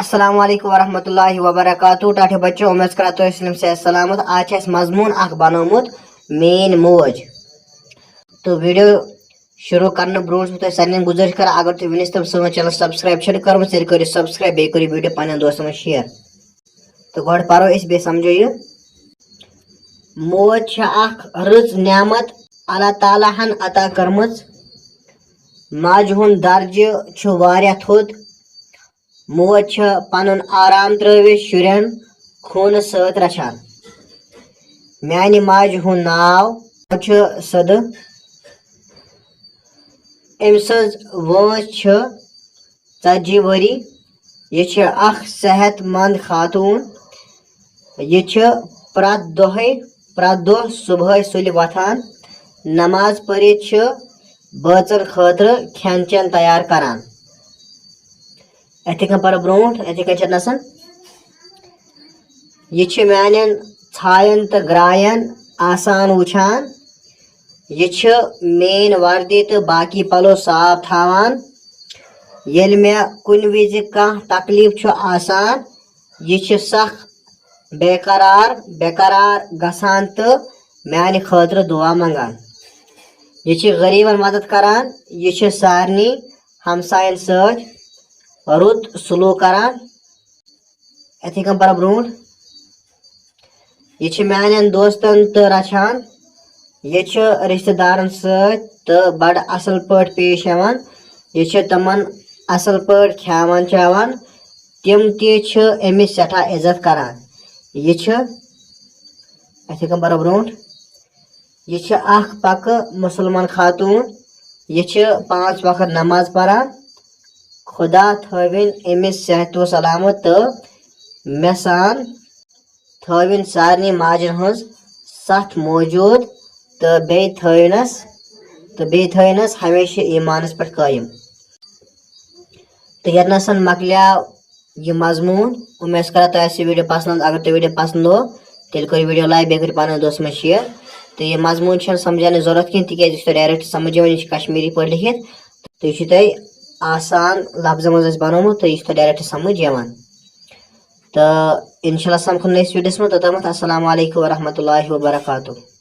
अस्सलाम वालेकुम वरहमतुल्लाहि वबरकातुहू। टाठे बच्चों, उम्मीद करता हूँ से सलामत। आज मजमून बनोमुत मेन मोज। तो वीडियो शुरू करने ब्रोह सारे गुजारिश कर, अगर तुम वनस तम सन चैनल सब्सक्राइब कर करो सब्सक्राइब, बे करो वीडियो पन्न दोस्तों में शेयर। तो गो पो बे समझो ये मोज रच नियामत अल्लाह ताला हन अता कर्मच। माज हुंद दर्ज वारिया थोद। मोज पन आराम त्रवित शुरन खून सत रचान। म्यान माज हुंद नाव सद। अम सज वंश 40 वरी। यह सेहतमंद खातून। यह प्रत दह सुबह सुल वथान, नमाज पढ़ित बचन खतर खेन चेन तैयार करान। अथ पर ब्रोह अथ नसन यह म्यान छायन तो ग्रायन आसान वुछान। यह मेन वर्दी तो बाकी पलो साफ थावान। येल मे कुन विज कह तकलीफ आसान, यह सख बेकरार गसान तो म्यान खतर दुआ मंगान। यह गरीबन मदद करान। यह सारनी हमसायन सत रुत सलूक करान। अथ पर ब्रोह यह म्यान दोस्तन तो रचान। यह रिश्तेदारन सत तो बड़ असल पट पेश यवान। यह तमन असल पट खावान चावान। तिम तमिस सठा इज्जत करान। यह अथ पर ब्रोह यह पक मुसलमान खातून। यह 5 वक्त नमाज पढ़ान। खुदा थविन अमिस सेहत व सलामत तो मे सान थविन सारनी माजन हज सथ मौजूद तो बे थविनस हमेशा ईमानस पे कायम। तो यसन मकलियाव यह मजमून। उम्मीद करता है वीडियो पसंद। अगर तो वीडियो पसंद हो तेल करो वीडियो लाइक, बे करो पन्न दोस्त में शेयर। तो यह मजमून समझाने जरूरत कह तिक डायरेक्ट समझ यह कश्मीरी पे लिखित। तो यह तुम आसान लफ्ज मज बनोमुत, तो यह डायरेक्ट समझ यवान। तो इंशाल्लाह समखो नेक्स्ट वीडियोस में। तोतमत अस्सलाम वालेकुम वरहमतुल्लाहि वबरकातुहू।